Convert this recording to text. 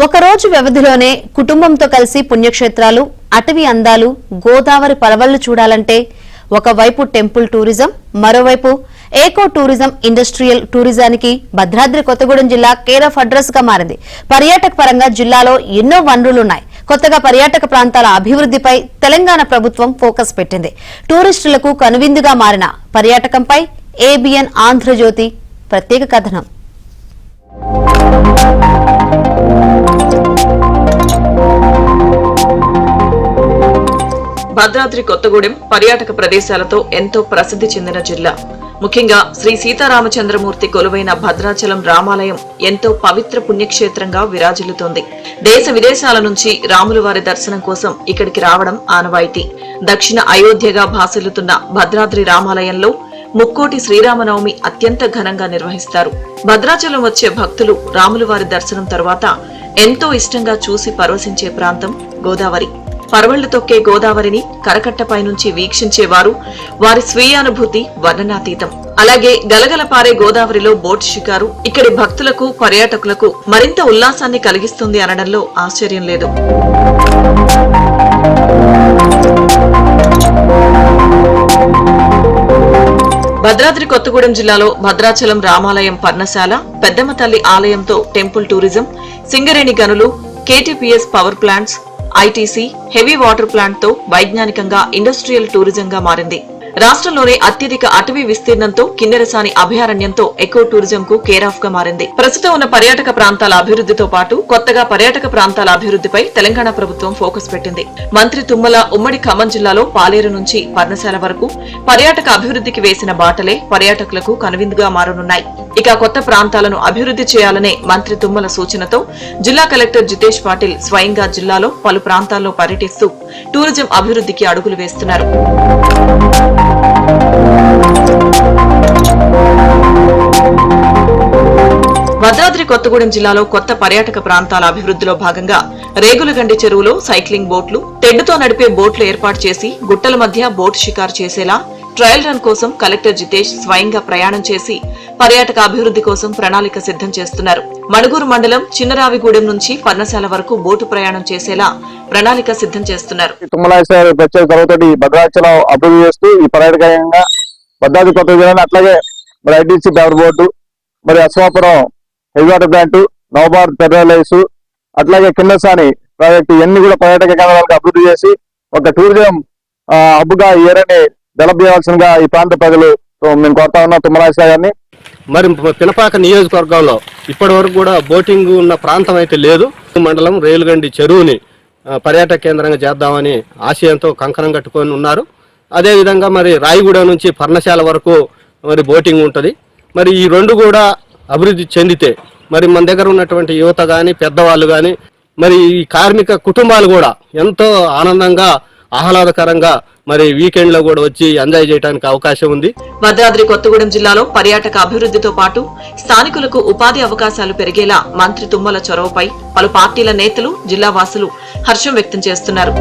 ఒకరోజు వ్యవధిలోనే కుటుంబంతో కలిసి పుణ్యక్షేత్రాలు, అటవీ అందాలు, గోదావరి పరవళ్లు చూడాలంటే ఒకవైపు టెంపుల్ టూరిజం, మరోవైపు ఏకో టూరిజం, ఇండస్ట్రియల్ టూరిజానికి భద్రాద్రి కొత్తగూడెం జిల్లా కేర్ ఆఫ్ అడ్రస్ గా మారింది. పర్యాటక పరంగా జిల్లాలో ఎన్నో వనరులున్నాయి. కొత్తగా పర్యాటక ప్రాంతాల అభివృద్ధిపై తెలంగాణ ప్రభుత్వం ఫోకస్ పెట్టింది. టూరిస్టులకు కనువిందుగా మారిన పర్యాటకంపై ఏబిఎన్ ఆంధ్రజ్యోతి ప్రత్యేక కథనం. భద్రాద్రి కొత్తగూడెం పర్యాటక ప్రదేశాలతో ఎంతో ప్రసిద్ధి చెందిన జిల్లా. ముఖ్యంగా శ్రీ సీతారామచంద్రమూర్తి కొలువైన భద్రాచలం రామాలయం ఎంతో పవిత్ర పుణ్యక్షేత్రంగా విరాజిల్లుతోంది. దేశ విదేశాల నుంచి రాములవారి దర్శనం కోసం ఇక్కడికి రావడం ఆనవాయితీ. దక్షిణ అయోధ్యగా భాసిల్లుతున్న భద్రాద్రి రామాలయంలో ముక్కోటి శ్రీరామనవమి అత్యంత ఘనంగా నిర్వహిస్తారు. భద్రాచలం వచ్చే భక్తులు రాములవారి దర్శనం తర్వాత ఎంతో ఇష్టంగా చూసి పరవశించే ప్రాంతం గోదావరి. పరవళ్లు తొక్కే గోదావరిని కరకట్టపై నుంచి వీక్షించేవారు వారి స్వీయ అనుభూతి వర్ణనాతీతం. అలాగే గలగల పారే గోదావరిలో బోట్ షికారు ఇక్కడి భక్తులకు, పర్యాటకులకు మరింత ఉల్లాసాన్ని కలిగిస్తుంది అనడంలో ఆశ్చర్యం లేదు. భద్రాద్రి కొత్తగూడెం జిల్లాలో భద్రాచలం రామాలయం, పర్ణశాల, పెద్దమ్మ తల్లి ఆలయంతో టెంపుల్ టూరిజం, సింగరేణి గనులు, KTPS power plants, ITC, heavy water plant తో వైజ్ఞానికంగా ఇండస్ట్రియల్ టూరిజంగా మారింది. రాష్ట్రంలోనే అత్యధిక అటవీ విస్తీర్ణంతో కిన్నెరసాని అభయారణ్యంతో ఎకో టూరిజం కు కేర్ ఆఫ్ గా మారింది. ప్రస్తుతం ఉన్న పర్యాటక ప్రాంతాల అభివృద్ధితో పాటు కొత్తగా పర్యాటక ప్రాంతాల అభివృద్ధిపై తెలంగాణ ప్రభుత్వం ఫోకస్ పెట్టింది. మంత్రి తుమ్మల ఉమ్మడి ఖమ్మం జిల్లాలో పాలేరు నుంచి పర్ణశాల వరకు పర్యాటక అభివృద్ధికి వేసిన బాటలే పర్యాటకులకు కనువిందుగా మారనున్నాయి. ఇక కొత్త ప్రాంతాలను అభివృద్ధి చేయాలనే మంత్రి తుమ్మల సూచనతో జిల్లా కలెక్టర్ జితేష్ పాటిల్ స్వయంగా జిల్లాలో పలు ప్రాంతాల్లో పర్యటిస్తూ టూరిజం అభివృద్ధికి అడుగులు వేస్తున్నారు. భద్రాద్రి కొత్తగూడెం జిల్లాలో కొత్త పర్యాటక ప్రాంతాల అభివృద్ధిలో భాగంగా రేగులగండి చెరువులో సైక్లింగ్ బోట్లు, తెడ్డుతో నడిపే బోట్లు ఏర్పాటు చేసి గుట్టల మధ్య బోట్ షికారు చేసేలా ట్రయల్ రన్ కోసం కలెక్టర్ జితేష్ స్వయంగా ప్రయాణం చేసి పర్యాటక అభివృద్ధి కోసం ప్రణాళిక సిద్ధం చేస్తున్నారు. మణుగూరు మండలం చిన్నరావిగూడెం నుంచి పర్ణశాల వరకు బోటు ప్రయాణం చేసేలా ప్రణాళిక సిద్ధం చేస్తున్నారు. భద్రాచలం అభివృద్ధి చేస్తూ ఈ పర్యాటకంగా భద్రాద్రి కొత్తగూడెం అట్లాగే మరి ఐటీసీ పవర్ బోటు, మరి Ashwapuram heavy water plant, Navabharat పెట్రోలైస్, అట్లాగే కిన్నెరసాని ప్రాజెక్టు ఇవన్నీ కూడా పర్యాటక కేంద్రాలకు అభివృద్ధి చేసి ఒక టూరిజం హబ్ గా ఏరియాని డెవలప్ చేయాల్సిందిగా ఈ ప్రాంత ప్రజలు మేము కోరుతా ఉన్నాం తుమ్మలాశా గారిని. మరి పినపాక నియోజకవర్గంలో ఇప్పటి వరకు కూడా బోటింగ్ ఉన్న ప్రాంతం అయితే లేదు. మండలం రేలుగండి చెరువుని పర్యాటక కేంద్రంగా చేద్దామని ఆశయంతో కంకణం కట్టుకొని ఉన్నారు. అదేవిధంగా మరి రాయిగూడెం నుంచి పర్ణశాల వరకు మరి బోటింగ్ ఉంటుంది. మరి ఈ రెండు కూడా అభివృద్ధి చెందితే మరి మన దగ్గర ఉన్నటువంటి యువత కానీ, పెద్దవాళ్ళు కానీ, మరి ఈ కార్మిక కుటుంబాలు కూడా ఎంతో ఆనందంగా, ఆహ్లాదకరంగా మరి వీకెండ్ లో కూడా వచ్చి ఎంజాయ్ చేయడానికి అవకాశం ఉంది. భద్రాద్రి కొత్తగూడెం జిల్లాలో పర్యాటక అభివృద్ధితో పాటు స్థానికులకు ఉపాధి అవకాశాలు పెరిగేలా మంత్రి తుమ్మల చొరవపై పలు పార్టీల నేతలు, జిల్లా వాసులు హర్షం వ్యక్తం చేస్తున్నారు.